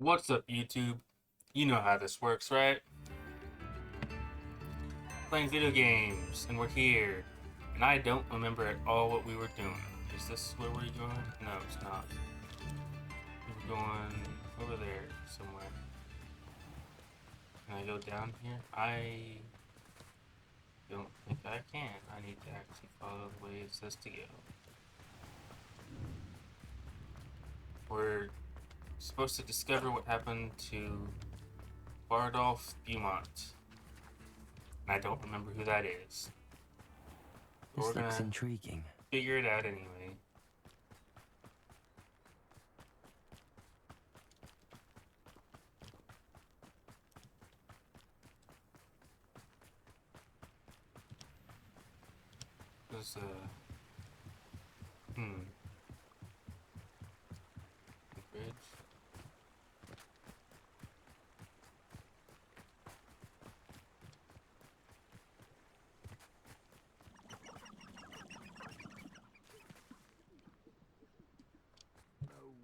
What's up, YouTube? You know how this works, right? Playing video games, and we're here. And I don't remember at all what we were doing. Is this where we're going? No, it's not. We were going over there somewhere. Can I go down here? I don't think I can. I need to actually follow the way it says to go. We're supposed to discover what happened to Bardolph Beaumont. And I don't remember who that is. But This we're looks gonna intriguing. figure it out anyway. There's the bridge.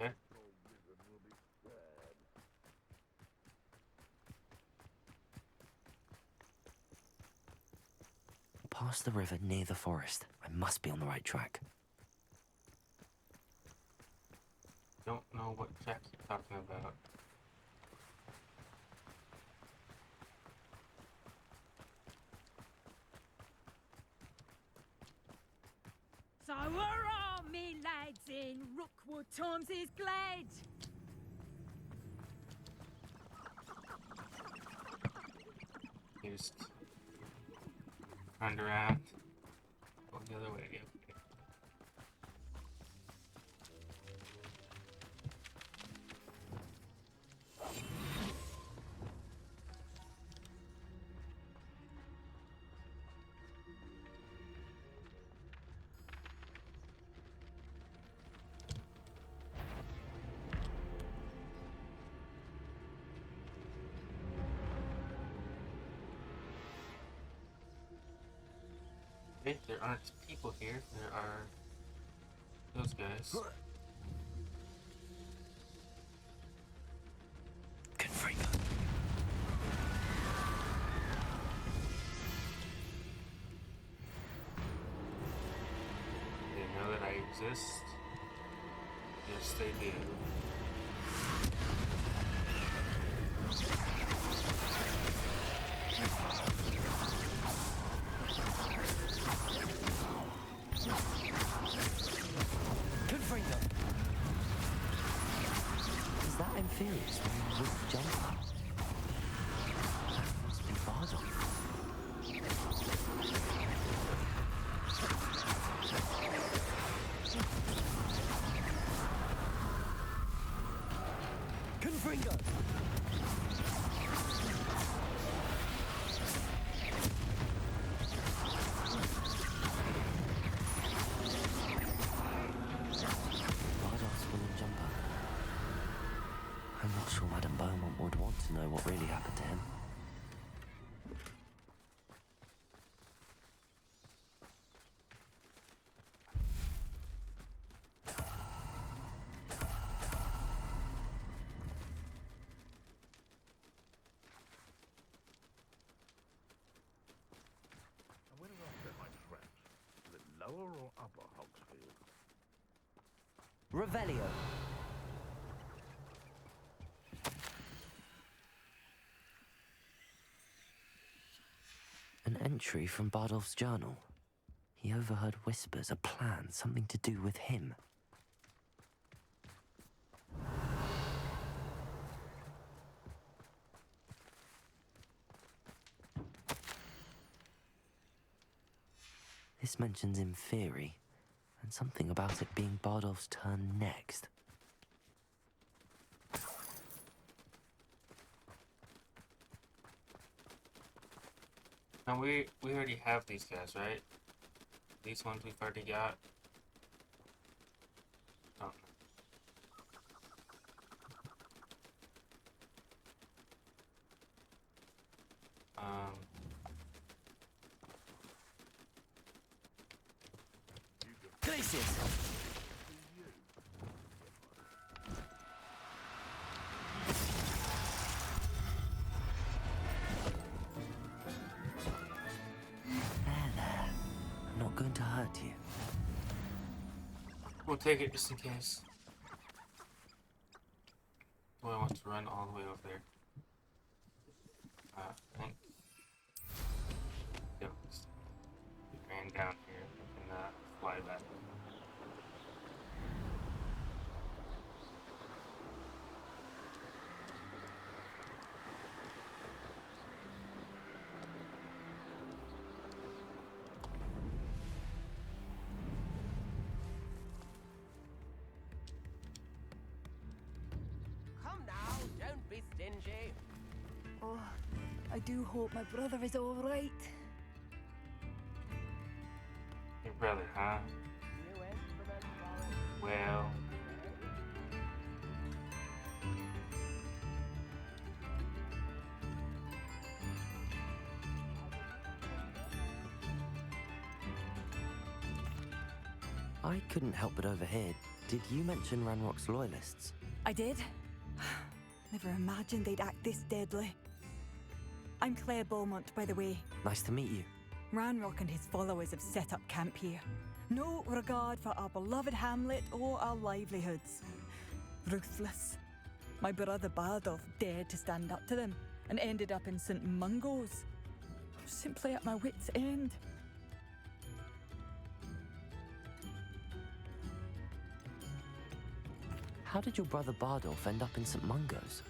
Okay. Past the river near the forest. I must be on the right track. Don't know what track you're talking about. So hurrah, me lads, in Rookwood times is glad. You just turned around. Go the other way. Okay. Okay, there aren't people here. There are those guys. Confringo. They know that I exist. Yes, they do. Confringo. Is that Inferior's with jumper? That must be Bardolph. Confringo. Bardolph's woolen jumper. I'm not sure Madame Beaumont would want to know what really happened to him. And where do I set my traps? Is it lower or upper Hogsfield? Revelio. An entry from Bardolph's journal. He overheard whispers, a plan, something to do with him. This mentions Inferi, and something about it being Bardolph's turn next. Now we already have these guys, right? These ones we've already got. Oh. Um. Glacius! lied to you. We'll take it just in case. Do I want to run all the way over there? I think. Yep. We ran down here and fly back. Come now, don't be stingy. Oh, I do hope my brother is all right. Your brother, huh? New instrument for it. Well. I couldn't help but overhear. Did you mention Ranrock's loyalists? I did. Never imagined they'd act this deadly. I'm Claire Beaumont, by the way. Nice to meet you. Ranrock and his followers have set up camp here. No regard for our beloved hamlet or our livelihoods. Ruthless. My brother Bardolph dared to stand up to them and ended up in St. Mungo's. Simply at my wit's end. How did your brother Bardolph end up in St. Mungo's?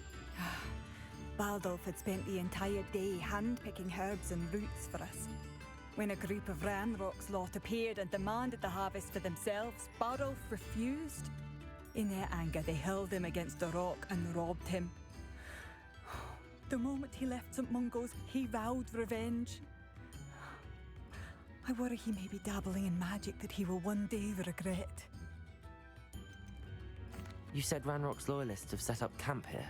Bardolph had spent the entire day hand-picking herbs and roots for us. When a group of Ranrock's lot appeared and demanded the harvest for themselves, Bardolph refused. In their anger, they hurled him against a rock and robbed him. The moment he left St. Mungo's, he vowed revenge. I worry he may be dabbling in magic that he will one day regret. You said Ranrock's loyalists have set up camp here.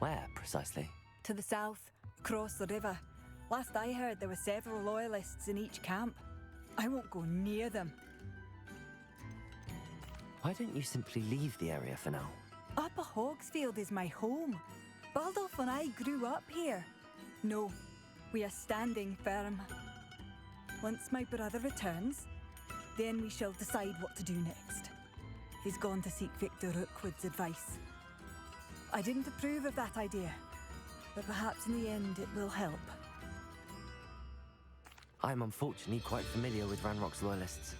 Where, precisely? To the south, across the river. Last I heard, there were several loyalists in each camp. I won't go near them. Why don't you simply leave the area for now? Upper Hogsfield is my home. Baldolph and I grew up here. No, we are standing firm. Once my brother returns, then we shall decide what to do next. He's gone to seek Victor Rookwood's advice. I didn't approve of that idea, but perhaps in the end it will help. I'm unfortunately quite familiar with Ranrock's loyalists.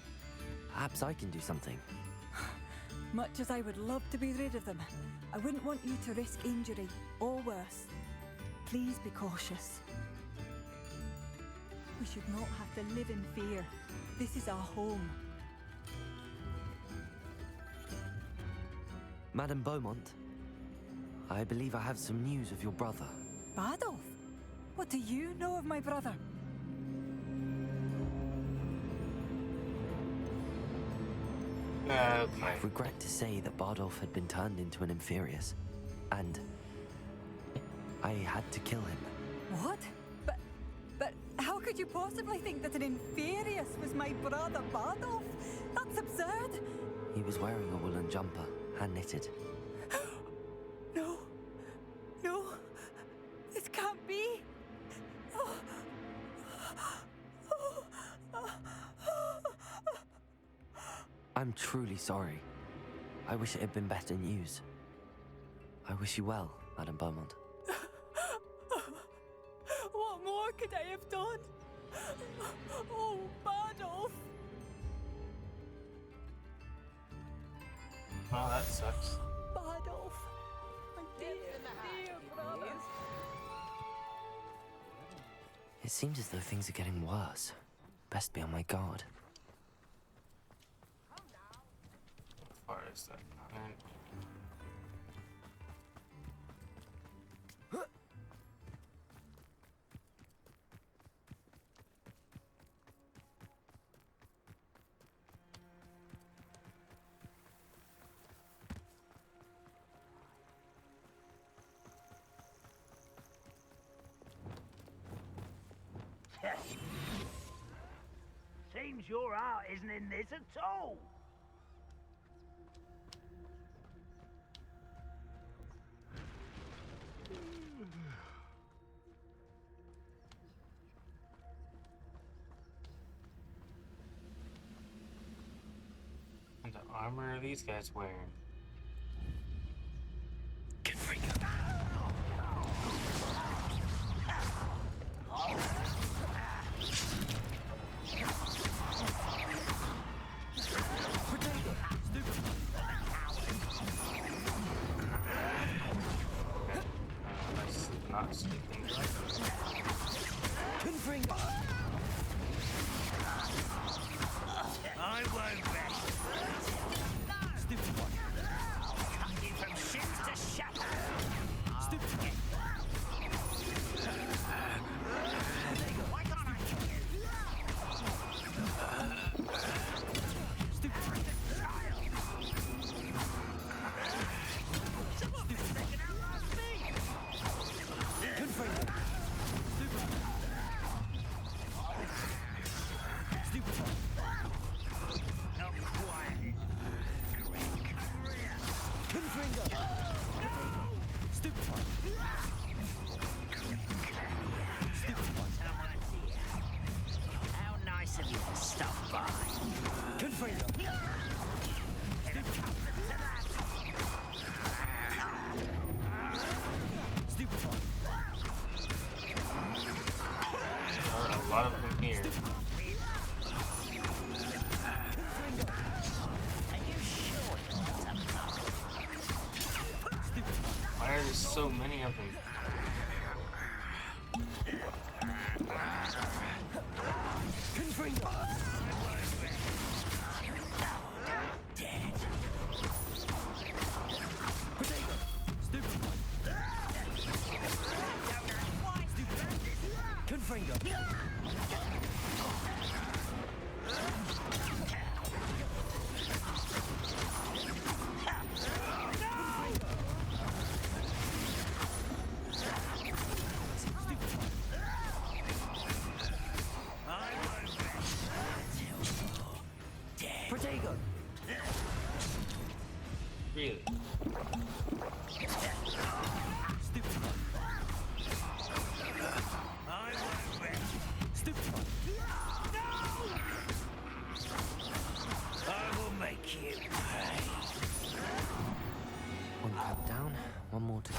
Perhaps I can do something. Much as I would love to be rid of them, I wouldn't want you to risk injury, or worse. Please be cautious. We should not have to live in fear. This is our home. Madame Beaumont, I believe I have some news of your brother. Bardolph? What do you know of my brother? I Okay. regret to say that Bardolph had been turned into an Inferius, and I had to kill him. What? But how could you possibly think that an Inferius was my brother Bardolph? That's absurd! He was wearing a woolen jumper, hand-knitted. No. No. This can't be. I'm truly sorry. I wish it had been better news. I wish you well, Madame Beaumont. What more could I have done? Oh, Bardolph! Well, that sucks. Bardolph! My dear, Nips in the hat, dear if you brother! please. It seems as though things are getting worse. Best be on my guard. How far is that? And Seems your heart isn't in this at all. armor are these guys wearing? Not sleeping right. I won't rest. Stupid one. Cut you from shins to shatter. Stupid one. Why can't I hit you? Stupid one. Someone is taking out last me. Confirm. Stupid one. Stupid one. Not quiet. Confringo. Stupid one. Stupid one. How nice of you to stop by. Confringo. Stupid one. There are a lot of them here. Why are there so many of them? Confringo. Dead. Potato. Stupid one. Stupid. Confringo. Potato. Really? Stupid one. I won't rest. Stupid one. No! I will make you pay. One cab down, one more to go.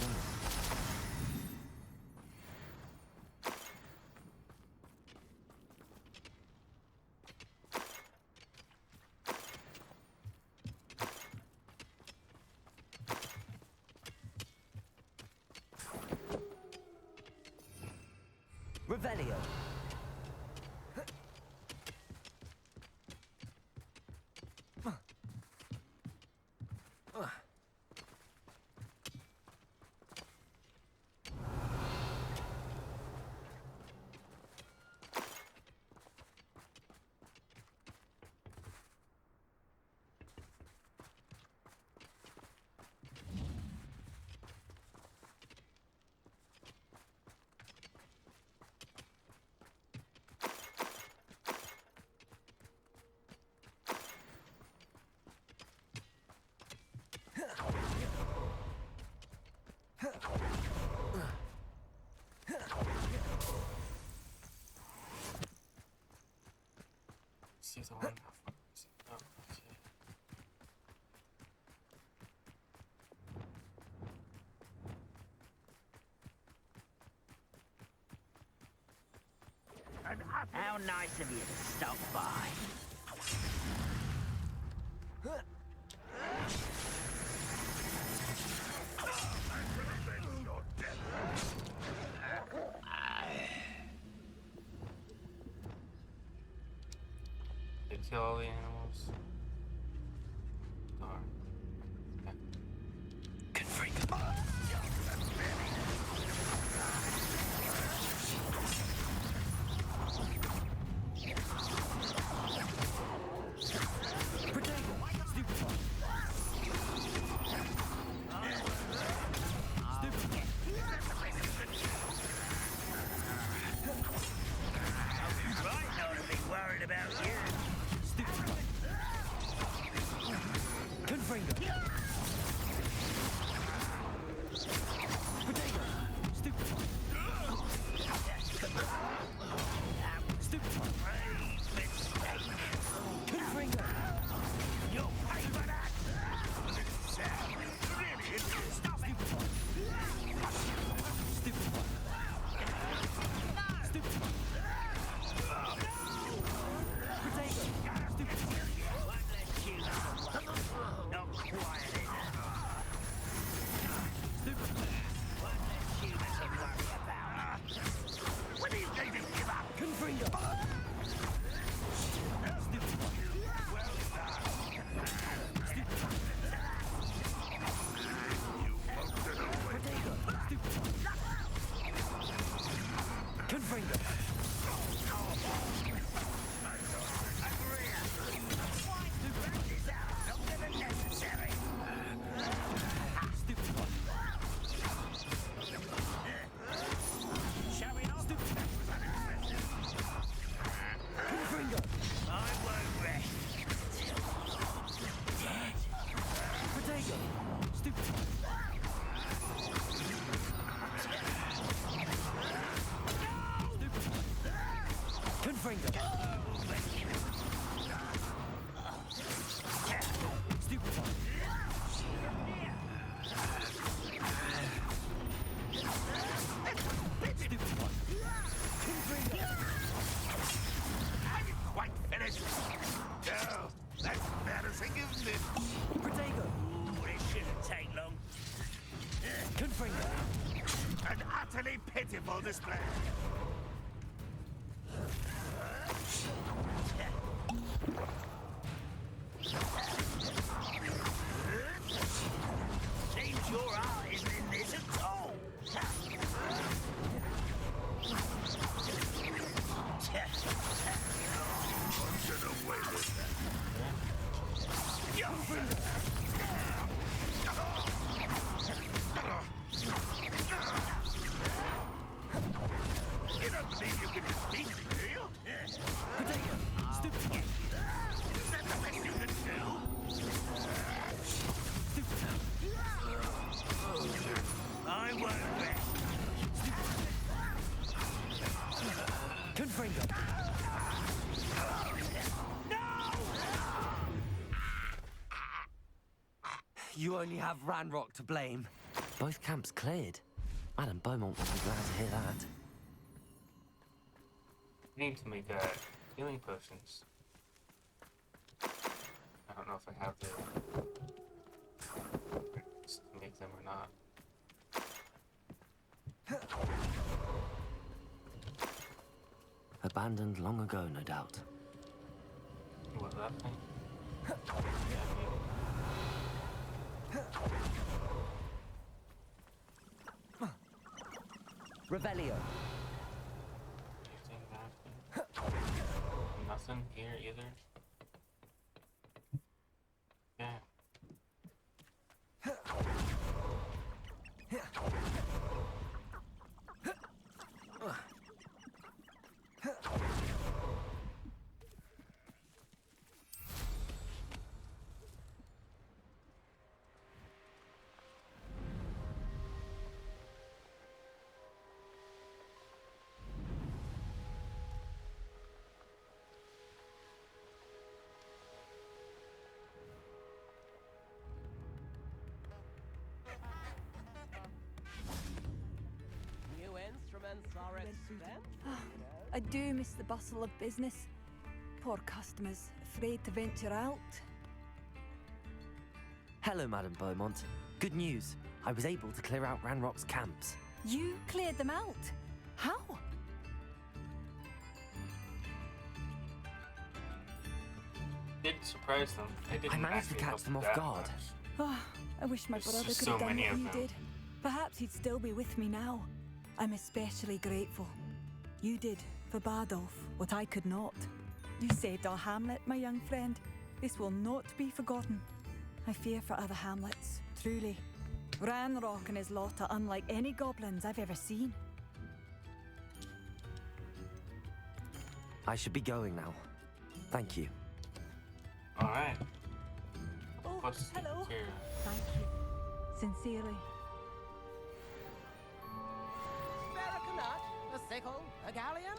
Revelio. See the one. Oh, okay. How nice of you to stop by. They kill all the animals. Darn. Okay. Right, not to be worried about you. Stupid. Confringo. Stupefy. Stupefy. Confringo. Are you quite finished? No, that's embarrassing, isn't it? Protego. Ooh, this shouldn't take long. Confringo. An utterly pitiful display. Seems your art isn't in this at all. Get away with that. You don't believe you can defeat me, do you? Protego. Stupefy. Is that the best you can do? I won't rest. Confringo. You only have Ranrock to blame. Both camps cleared. Madame Beaumont would be glad to hear that. I need to make healing potions. I don't know if I have the to make them or not. Abandoned long ago, no doubt. What, that thing? Revelio. Anything nasty? Nothing here either. Yeah. New instruments are expensive. I do miss the bustle of business. Poor customers, afraid to venture out. Hello, Madame Beaumont. Good news. I was able to clear out Ranrock's camps. You cleared them out? How? Did surprise them. I didn't managed to actually catch help them off that guard. much. Oh, I wish my There's brother just could so have done many what of you them. did. Perhaps he'd still be with me now. I'm especially grateful. You did, for Bardolph, what I could not. You saved our hamlet, my young friend. This will not be forgotten. I fear for other hamlets, truly. Ranrock and his lot are unlike any goblins I've ever seen. I should be going now. Thank you. Alright. Oh, Plus, hello. here. Thank you. Sincerely. Spare a nut, a sickle, a galleon.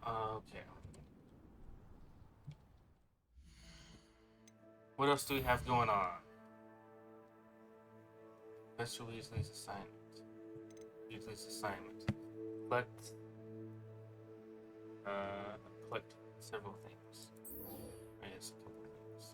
Okay. What else do we have going on? Professor Weasley's assignment. Weasley's assignment. Collect several things. I guess a couple things.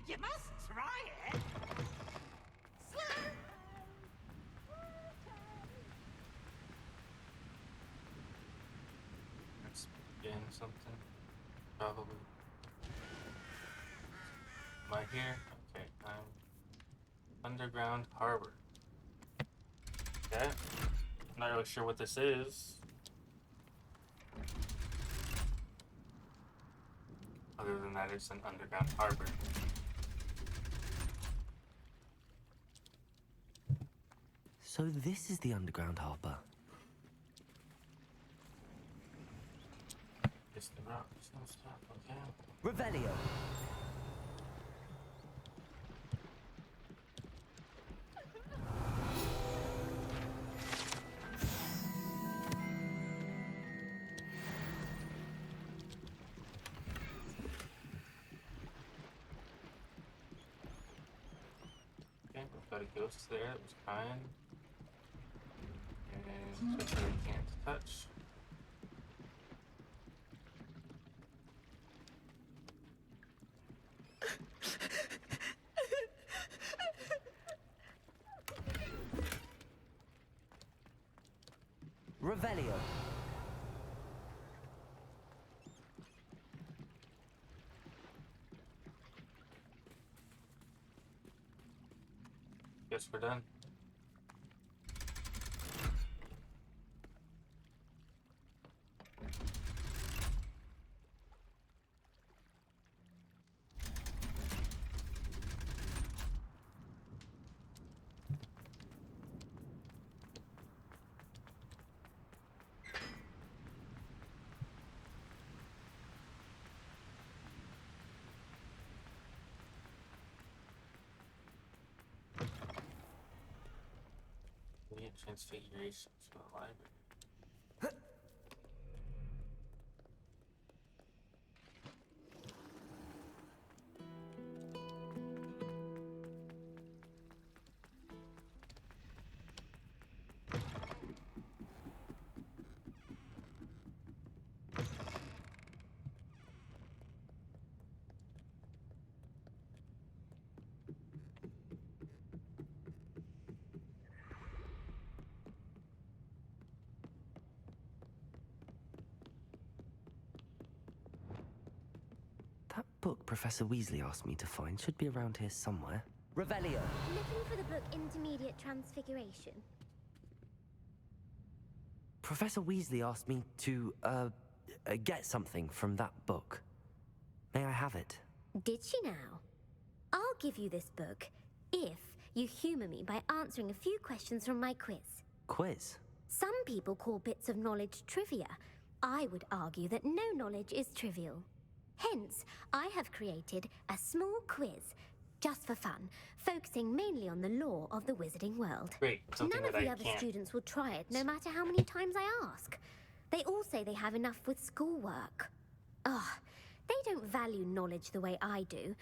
You must try it. something? Probably. Am I here? Okay, I'm underground harbor. Okay. I'm not really sure what this is. Other than that, it's an underground harbor. So this is the underground harbor. It's the rocks and stuff, okay. Revelio. Okay, we've got a ghost there that was kind. And which I can't touch. Revelio. Guess we're done. Transfigurations from the library. That book Professor Weasley asked me to find should be around here somewhere. Revelio. Looking for the book Intermediate Transfiguration? Professor Weasley asked me to, get something from that book. May I have it? Did she now? I'll give you this book if you humor me by answering a few questions from my quiz. Quiz? Some people call bits of knowledge trivia. I would argue that no knowledge is trivial. Hence, I have created a small quiz, just for fun, focusing mainly on the lore of the wizarding world. Great, something None of that the I other can't. students will try it, no matter how many times I ask. They all say they have enough with schoolwork. Ugh, they don't value knowledge the way I do.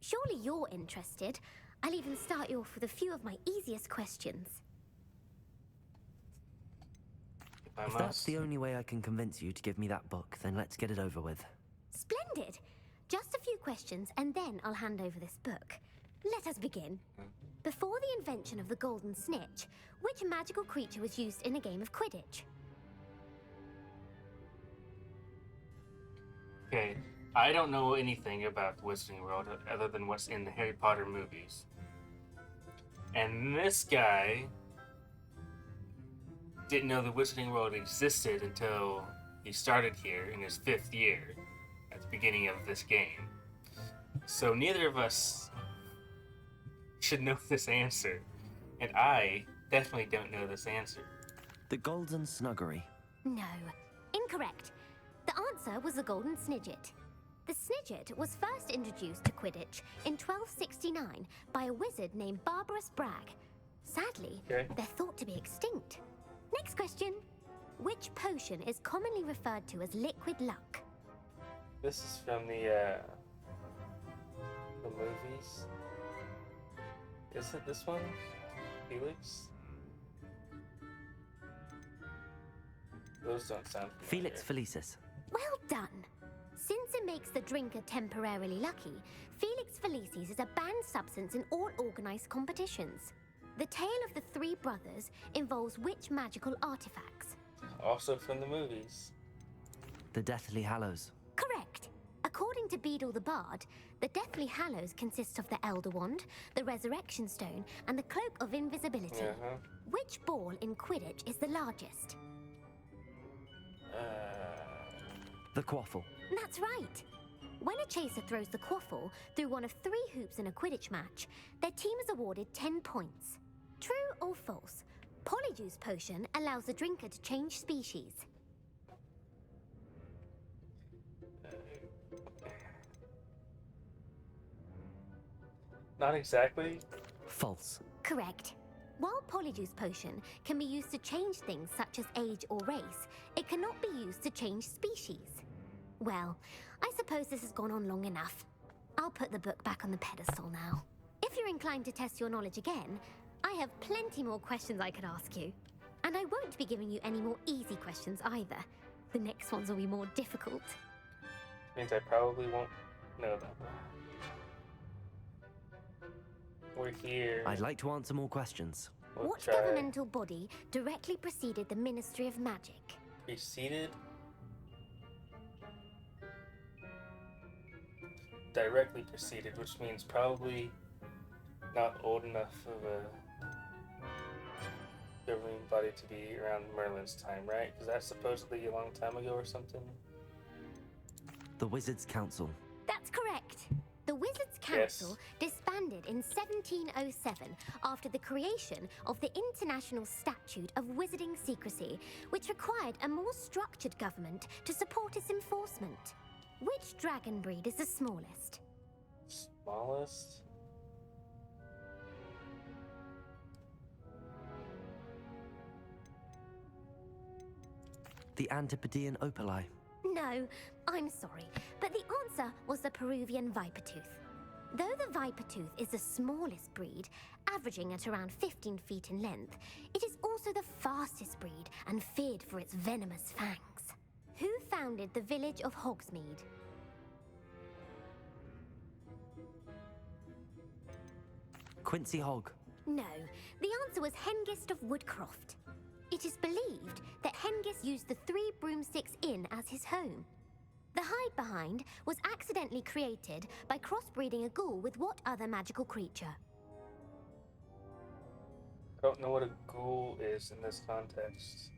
Surely you're interested. I'll even start you off with a few of my easiest questions. If that's the only way I can convince you to give me that book, then let's get it over with. Splendid! Just a few questions, and then I'll hand over this book. Let us begin. Before the invention of the golden snitch, which magical creature was used in a game of Quidditch? Okay, I don't know anything about the Wizarding World other than what's in the Harry Potter movies. And this guy didn't know the Wizarding World existed until he started here in his 5th year at the beginning of this game. So neither of us should know this answer. And I definitely don't know this answer. The Golden Snuggery. No, incorrect. The answer was the golden snidget. The snidget was first introduced to Quidditch in 1269 by a wizard named Barbarous Bragg. Sadly, Okay. they're thought to be extinct. Next question. Which potion is commonly referred to as liquid luck? This is from the movies. Isn't this one? Felix? Those don't sound familiar. Felix Felicis. Well done. Since it makes the drinker temporarily lucky, Felix Felicis is a banned substance in all organized competitions. The tale of the three brothers involves which magical artifacts? Also from the movies. The Deathly Hallows. Correct. According to Beadle the Bard, the Deathly Hallows consist of the Elder Wand, the Resurrection Stone, and the Cloak of Invisibility. Which ball in Quidditch is the largest? The Quaffle. That's right. When a chaser throws the quaffle through one of 3 hoops in a Quidditch match, their team is awarded 10 points. True or false? Polyjuice Potion allows the drinker to change species. Not exactly. False. Correct. While Polyjuice Potion can be used to change things such as age or race, it cannot be used to change species. Well, I suppose this has gone on long enough. I'll put the book back on the pedestal now. If you're inclined to test your knowledge again, I have plenty more questions I could ask you. And I won't be giving you any more easy questions either. The next ones will be more difficult. Means I probably won't know them. We're here. I'd like to answer more questions. We'll What try. governmental body directly preceded the Ministry of Magic? Preceded? Directly preceded, which means probably not old enough of a governing body to be around Merlin's time, right? Because that's supposedly a long time ago or something. The Wizards' Council. That's correct. The Wizards' Council disbanded in 1707 after the creation of the International Statute of Wizarding Secrecy, which required a more structured government to support its enforcement. Which dragon breed is the smallest? Smallest? The Antipodean Opali. No, I'm sorry, but the answer was the Peruvian Vipertooth. Though the Vipertooth is the smallest breed, averaging at around 15 feet in length, it is also the fastest breed and feared for its venomous fangs. Who founded the village of Hogsmeade? Quincy Hogg. No, the answer was Hengist of Woodcroft. It is believed that Hengist used the 3 Broomsticks Inn as his home. The hide-behind was accidentally created by crossbreeding a ghoul with what other magical creature? I don't know what a ghoul is in this context.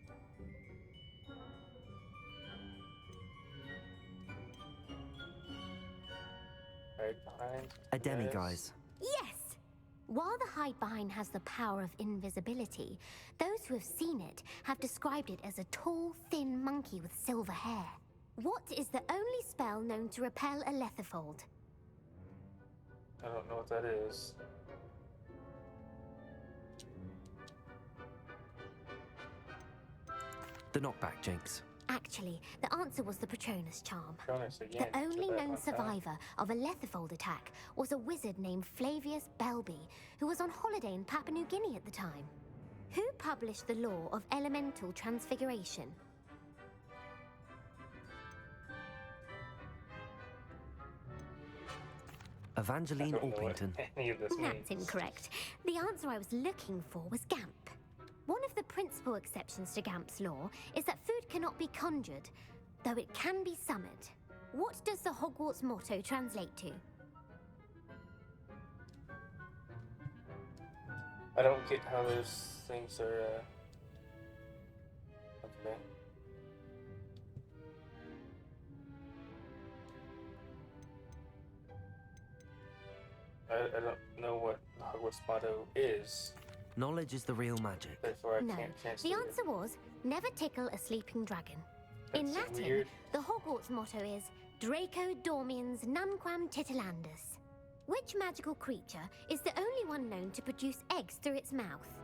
Right behind. A demiguise. Yes! While the hide-behind has the power of invisibility, those who have seen it have described it as a tall, thin monkey with silver hair. What is the only spell known to repel a lethifold? I don't know what that is. The Knockback Jinx. Actually, the answer was the Patronus charm. Patronus again. The only said that known one time. survivor of a lethifold attack was a wizard named Flavius Belby, who was on holiday in Papua New Guinea at the time. Who published the law of elemental transfiguration? Evangeline I don't know what Orpington. any of this That's means. incorrect. The answer I was looking for was Gamp. One of the principal exceptions to Gamp's law is that food cannot be conjured, though it can be summoned. What does the Hogwarts motto translate to? I don't get how those things are. Okay. I don't know what the Hogwarts motto is, Knowledge is the real magic. therefore I No, can't the translate it. answer was never tickle a sleeping dragon. In That's Latin, weird. the Hogwarts motto is Draco Dormiens Nunquam Titilandus. Which magical creature is the only one known to produce eggs through its mouth?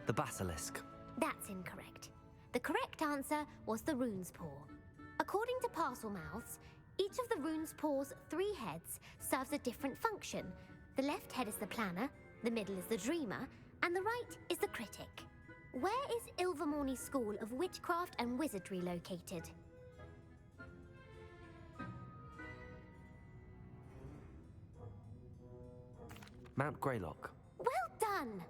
The Basilisk. That's incorrect. The correct answer was the Rune's Paw. According to Parselmouths, each of the Rune's Paw's 3 heads serves a different function. The left head is the planner, the middle is the dreamer, and the right is the critic. Where is Ilvermorny School of Witchcraft and Wizardry located? Mount Greylock. Well done!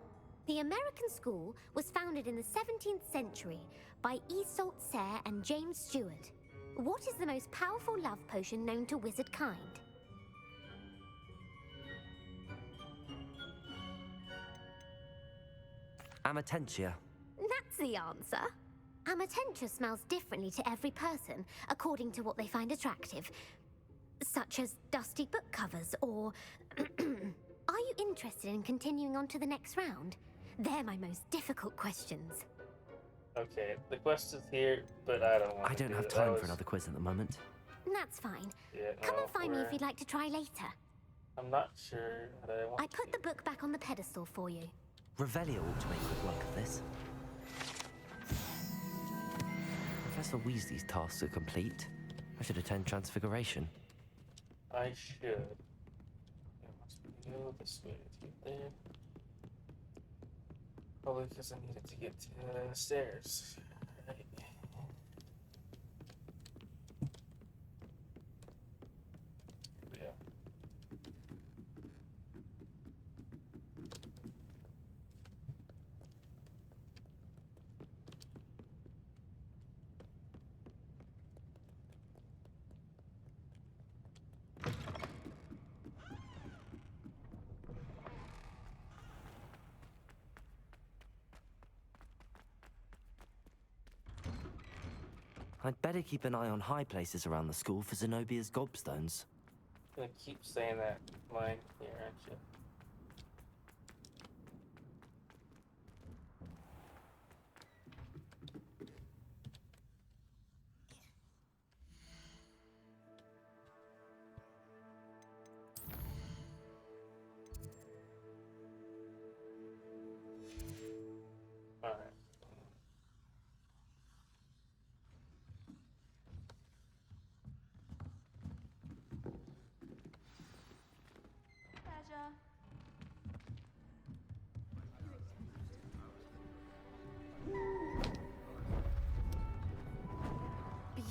The American school was founded in the 17th century by Isolde Sayre and James Stewart. What is the most powerful love potion known to wizard kind? Amatentia. That's the answer. Amatentia smells differently to every person according to what they find attractive, such as dusty book covers or... Are you interested in continuing on to the next round? They're my most difficult questions. Okay, the quest is here, but I don't want I to don't do have it. time for another quiz at the moment. That's fine. Yeah, Come no, and find me if we're- you'd like to try later. I'm not sure that I want I to put do the book back on the pedestal for you. Revelio ought to make quick work of this. Professor Weasley's tasks are complete. I should attend Transfiguration. I should. It must be go this way to get there. Probably because I needed to get to the stairs. Right. Yeah. I'd better keep an eye on high places around the school for Zenobia's gobstones. I'm gonna keep saying that line here, aren't you? Alright. Pleasure.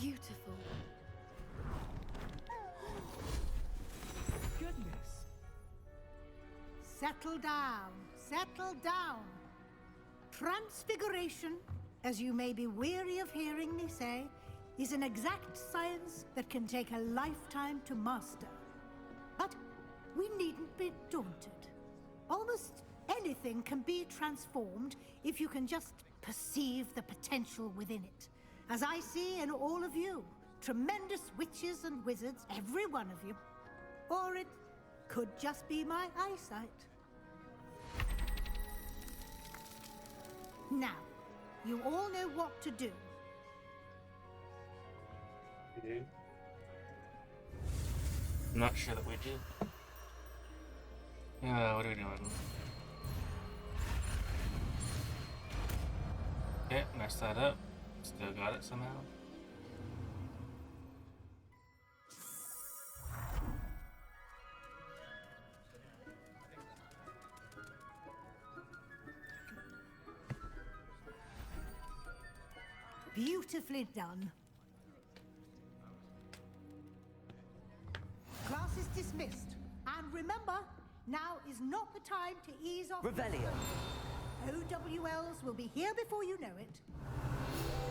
Beautiful. Goodness. Settle down. Settle down. Transfiguration, as you may be weary of hearing me say, is an exact science that can take a lifetime to master. But we needn't be daunted. Almost anything can be transformed if you can just perceive the potential within it. As I see in all of you, tremendous witches and wizards, every one of you. Or it could just be my eyesight. Now, you all know what to do. We do? I'm not sure that we do. What are we doing? Okay, messed that up. Still got it somehow. Beautifully done. Class is dismissed. And remember, now is not the time to ease off. Revelio. OWLs will be here before you know it.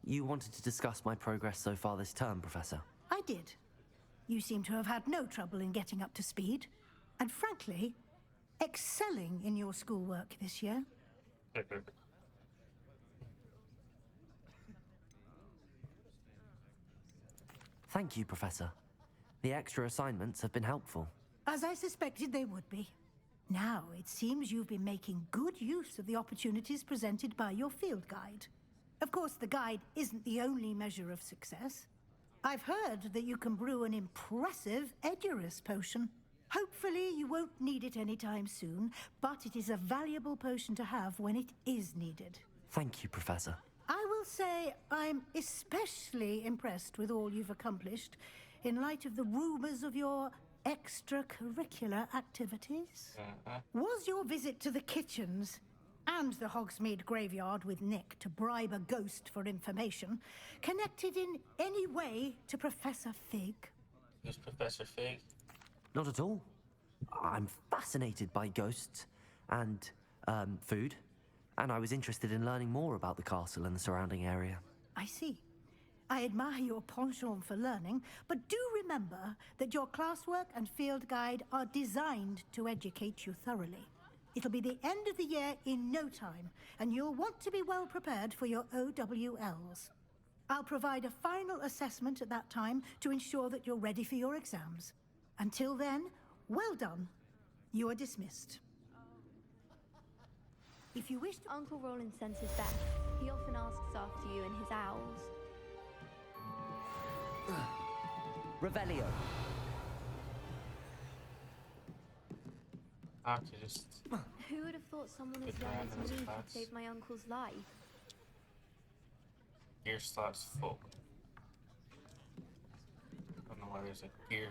You wanted to discuss my progress so far this term, Professor. I did. You seem to have had no trouble in getting up to speed. And frankly, excelling in your schoolwork this year. Thank you, Professor. The extra assignments have been helpful. As I suspected they would be. Now, it seems you've been making good use of the opportunities presented by your field guide. Of course, the guide isn't the only measure of success. I've heard that you can brew an impressive Edurus potion. Hopefully, you won't need it anytime soon, but it is a valuable potion to have when it is needed. Thank you, Professor. I will say I'm especially impressed with all you've accomplished in light of the rumors of your extracurricular activities. Was your visit to the kitchens and the Hogsmeade graveyard with Nick to bribe a ghost for information, connected in any way to Professor Fig? Who's Professor Fig? Not at all. I'm fascinated by ghosts and food, and I was interested in learning more about the castle and the surrounding area. I see. I admire your penchant for learning, but do remember that your classwork and field guide are designed to educate you thoroughly. It'll be the end of the year in no time, and you'll want to be well prepared for your OWLs. I'll provide a final assessment at that time to ensure that you're ready for your exams. Until then, well done. You are dismissed. If you wish to... Uncle Roland sends his best. He often asks after you and his owls. Revelio. Artist. Who would have thought someone as Good young man, as those me could class. save my uncle's life? Gear slots full. Don't know why there's a gear.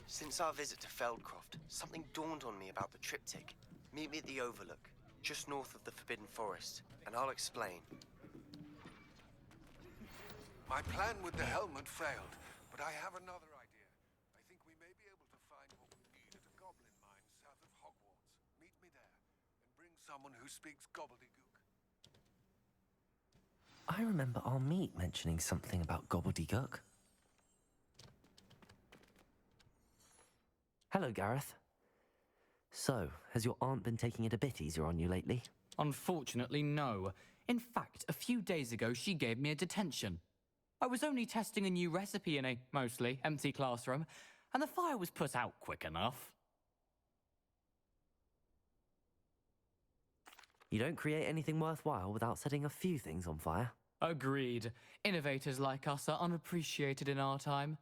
Since our visit to Feldcroft, something dawned on me about the triptych. Meet me at the Overlook, just north of the Forbidden Forest, and I'll explain. My plan with the helmet failed, but I have another idea. I think we may be able to find what we need at a goblin mine south of Hogwarts. Meet me there, and bring someone who speaks gobbledygook. I remember our meet mentioning something about gobbledygook. Hello, Gareth. So, has your aunt been taking it a bit easier on you lately? Unfortunately, no. In fact, a few days ago, she gave me a detention. I was only testing a new recipe in a mostly empty classroom, and the fire was put out quick enough. You don't create anything worthwhile without setting a few things on fire. Agreed. Innovators like us are unappreciated in our time.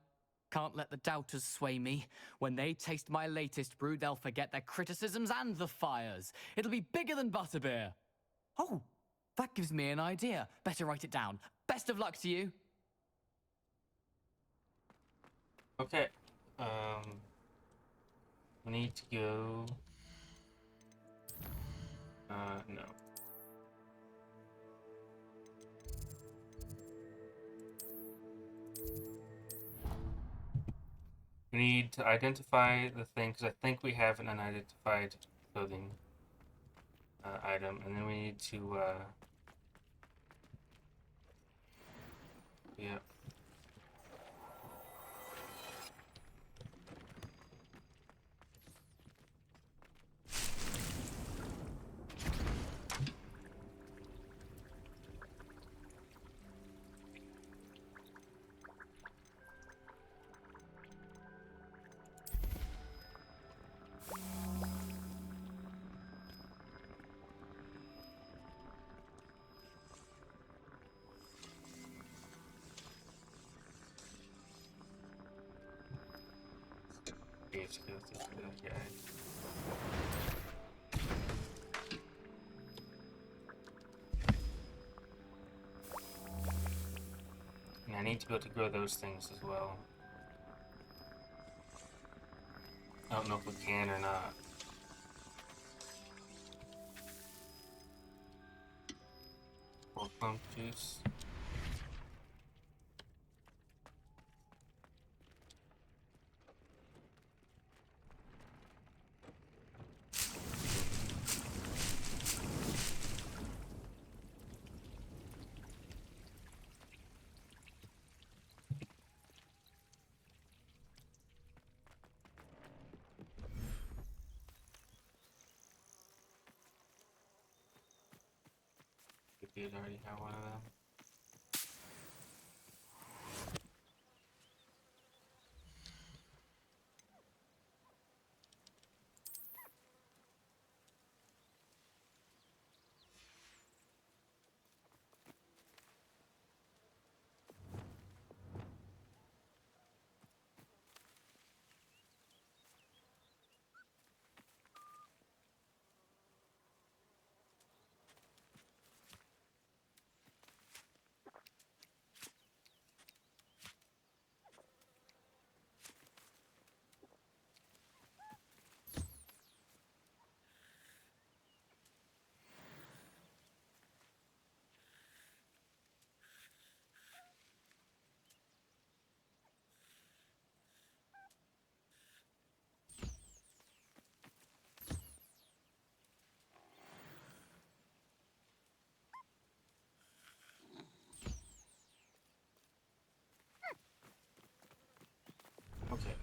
Can't let the doubters sway me. When they taste my latest brew, they'll forget their criticisms and the fires. It'll be bigger than butterbeer. Oh, that gives me an idea. Better write it down. Best of luck to you. Okay. We need to go. No. We need to identify the thing, because I think we have an unidentified clothing item, and then we need to, yeah. We have to go through that guy. And I need to be able to grow those things as well. I don't know if we can or not. Plum juice. We did already have one of them.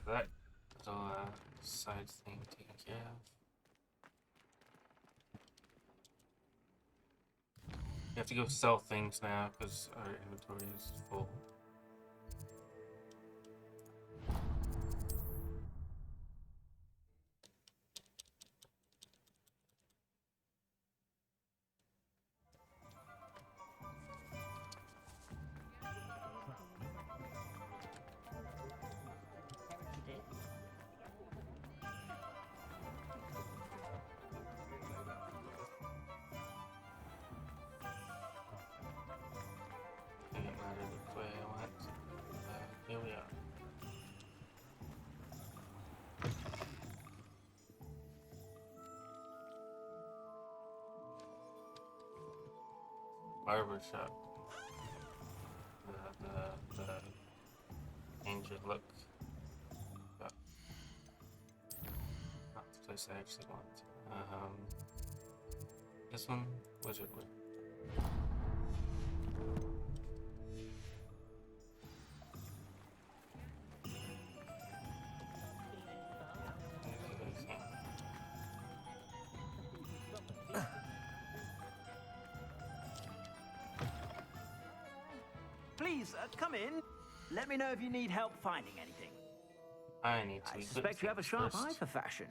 That little side thing taken care of. We have to go sell things now because our inventory is full. Didn't matter which way I went. Here we are. Barber shop. The angel look. But not the place I actually want. This one, wizard whip. Please, come in. Let me know if you need help finding anything. I need to I eat suspect you have a sharp eye for fashion.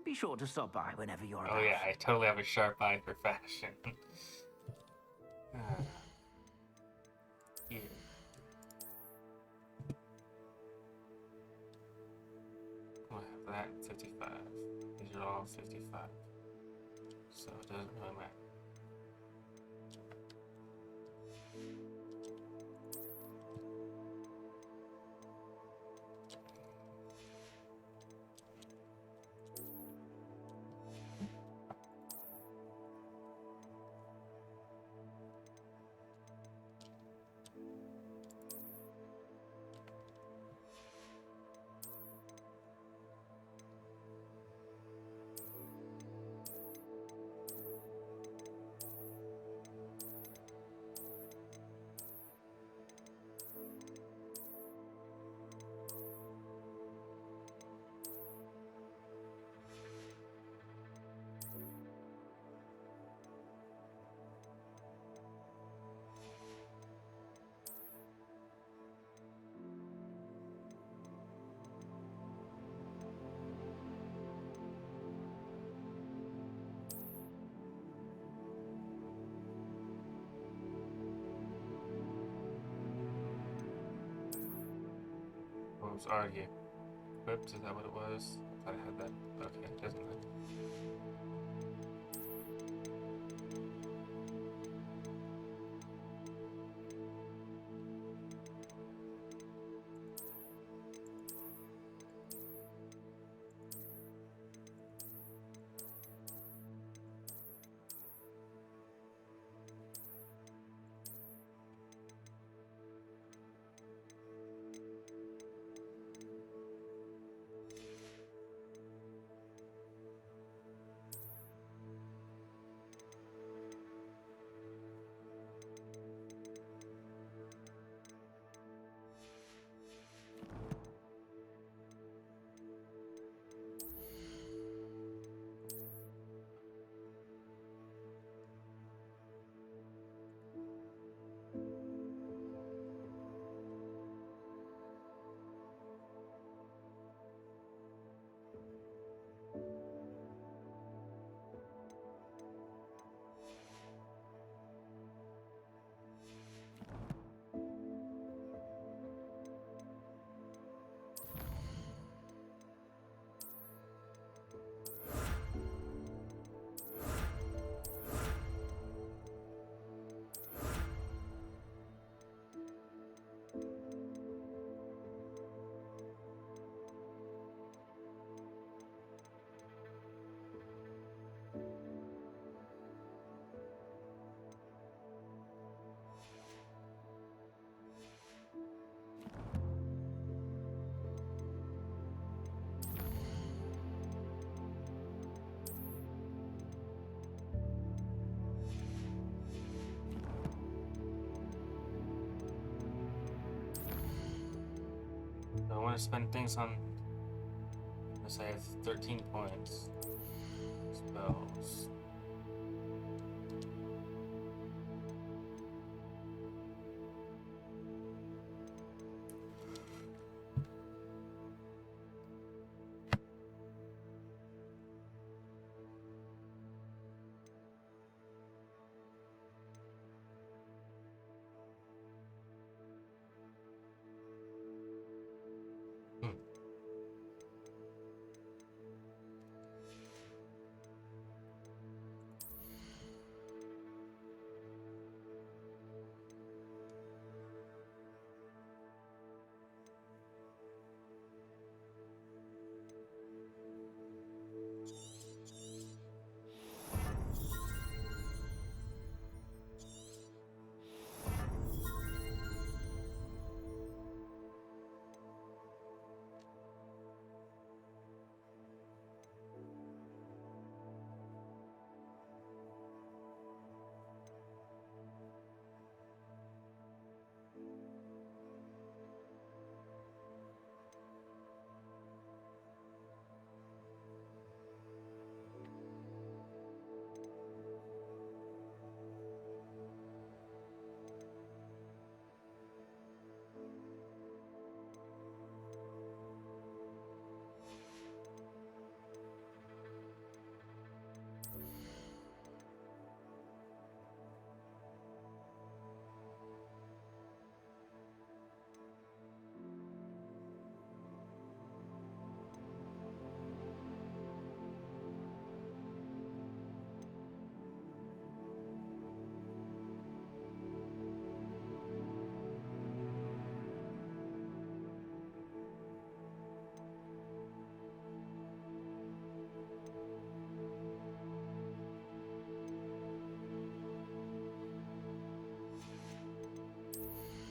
Be sure to stop by whenever you're Oh about. yeah, I totally have a sharp eye for fashion. Here. I have that 55. These are all 55. So it doesn't really matter. What was already equipped? Is that what it was? I thought I had that. Okay, it doesn't matter. I want to spend things on Guess I have 13 points. Spells.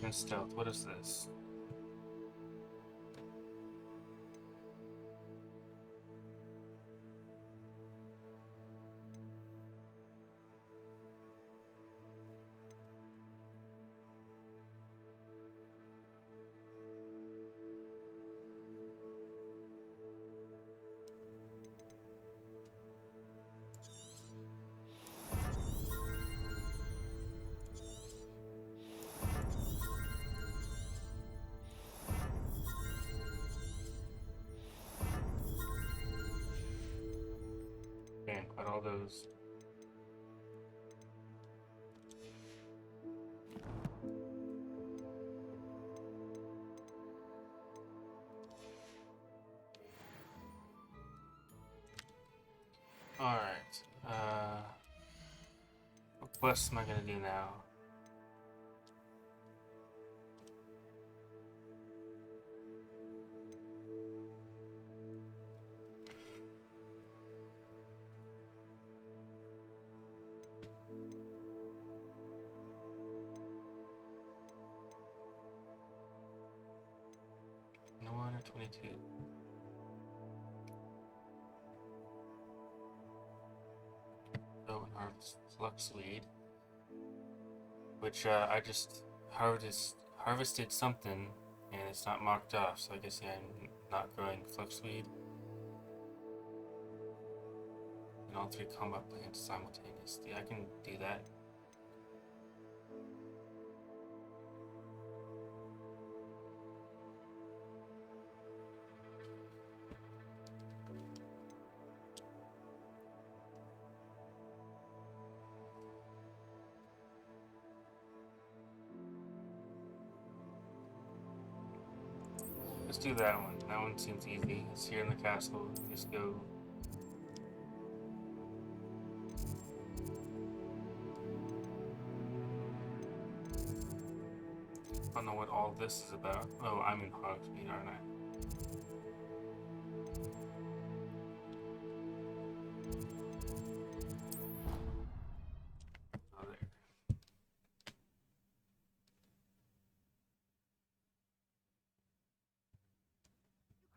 And stealth, what is this? Man, quite all those. Alright, what quest am I gonna do now? No one or 22. Go and harvest fluxweed, which I just harvested something and it's not marked off, so I guess yeah, I'm not growing fluxweed. And all 3 combat plants simultaneously. I can do that. Let's do that one. That one seems easy. It's here in the castle. Just go. I don't know what all this is about. Oh, I'm in Hogsmeade, aren't I? Oh, there.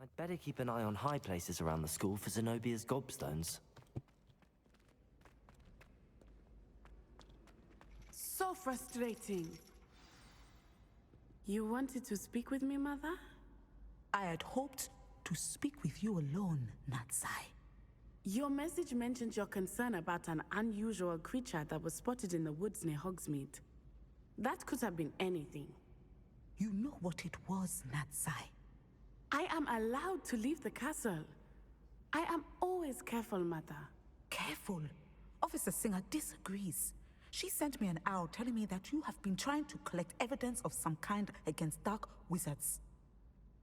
I'd better keep an eye on high places around the school for Zenobia's gobstones. So frustrating. You wanted to speak with me, Mother? I had hoped to to speak with you alone, Natsai. Your message mentioned your concern about an unusual creature that was spotted in the woods near Hogsmeade. That could have been anything. You know what it was, Natsai. I am allowed to leave the castle. I am always careful, Mother. Careful. Officer Singer disagrees. She sent me an owl telling me that you have been trying to collect evidence of some kind against dark wizards.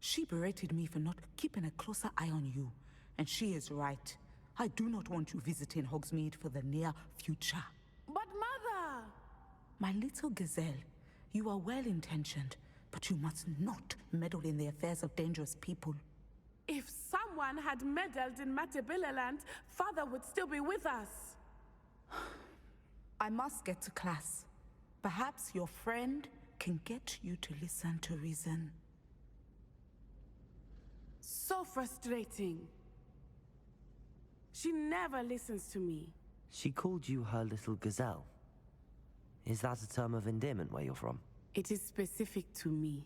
She berated me for not keeping a closer eye on you, and she is right. I do not want you visiting Hogsmeade for the near future. But Mother! My little gazelle, you are well-intentioned, but you must not meddle in the affairs of dangerous people. If someone had meddled in Matabeleland, Father would still be with us. I must get to class. Perhaps your friend can get you to listen to reason. So frustrating. She never listens to me. She called you her little gazelle. Is that a term of endearment where you're from? It is specific to me.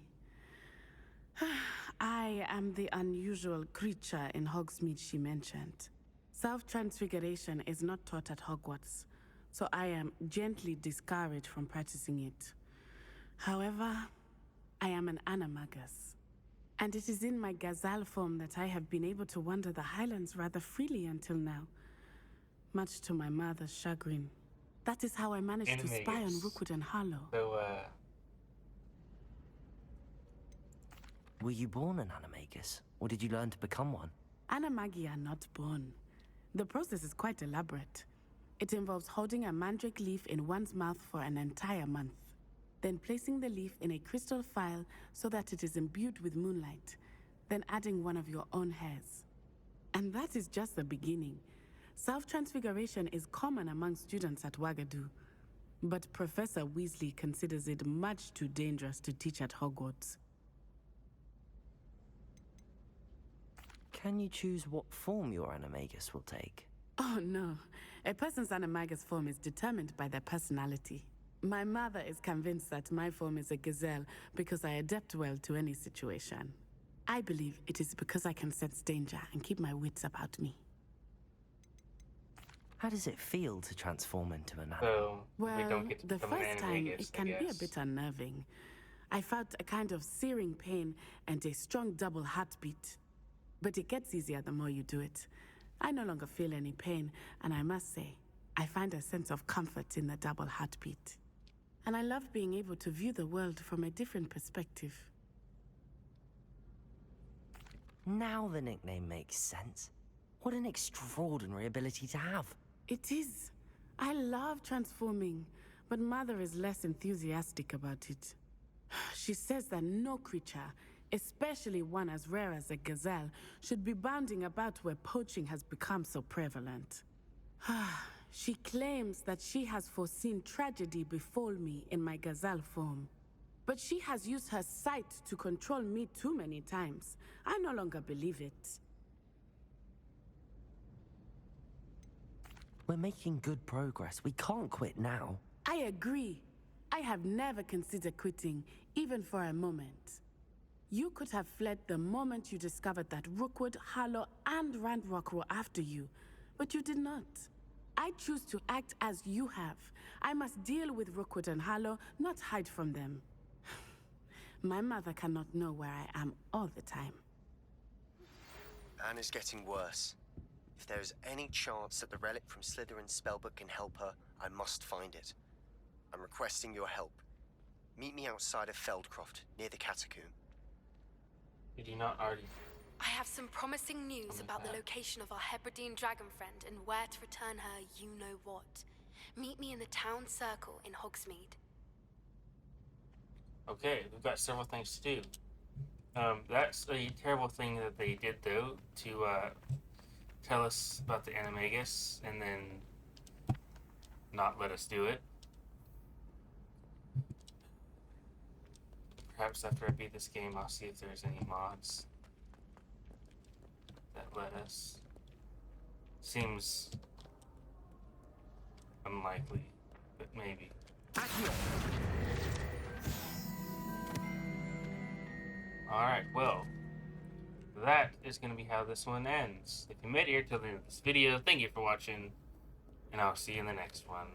I am the unusual creature in Hogsmeade she mentioned. Self-transfiguration is not taught at Hogwarts, so I am gently discouraged from practicing it. However, I am an animagus, and it is in my gazelle form that I have been able to wander the Highlands rather freely until now, much to my mother's chagrin. That is how I managed to spy on Rookwood and Harlow. So, Were you born an animagus, or did you learn to become one? Animagi are not born. The process is quite elaborate. It involves holding a mandrake leaf in one's mouth for an entire month, then placing the leaf in a crystal phial so that it is imbued with moonlight, then adding one of your own hairs. And that is just the beginning. Self-transfiguration is common among students at Wagadu, but Professor Weasley considers it much too dangerous to teach at Hogwarts. Can you choose what form your animagus will take? Oh no, a person's animagus form is determined by their personality. My mother is convinced that my form is a gazelle because I adapt well to any situation. I believe it is because I can sense danger and keep my wits about me. How does it feel to transform into an animal? so we Well, don't get to the become an first time animagus, it can be a bit unnerving. I felt a kind of searing pain and a strong double heartbeat. But it gets easier the more you do it. I no longer feel any pain, and I must say, I find a sense of comfort in the double heartbeat. And I love being able to view the world from a different perspective. Now the nickname makes sense. What an extraordinary ability to have. It is. I love transforming, but Mother is less enthusiastic about it. She says that no creature, especially one as rare as a gazelle, should be bounding about where poaching has become so prevalent. She claims that she has foreseen tragedy befall me in my gazelle form. But she has used her sight to control me too many times. I no longer believe it. We're making good progress. We can't quit now. I agree. I have never considered quitting, even for a moment. You could have fled the moment you discovered that Rookwood, Harlow, and Randrock were after you, but you did not. I choose to act as you have. I must deal with Rookwood and Harlow, not hide from them. My mother cannot know where I am all the time. Anne is getting worse. If there is any chance that the relic from Slytherin's spellbook can help her, I must find it. I'm requesting your help. Meet me outside of Feldcroft, near the catacomb. Did you not already? I have some promising news about the location of our Hebridean dragon friend and where to return her you-know-what. Meet me in the town circle in Hogsmeade. Okay, we've got several things to do. That's a terrible thing that they did, though, to tell us about the animagus and then not let us do it. Perhaps after I beat this game, I'll see if there's any mods that let us. Seems unlikely, but maybe. Alright, well, that is going to be how this one ends. If you made it here till the end of this video, thank you for watching, and I'll see you in the next one.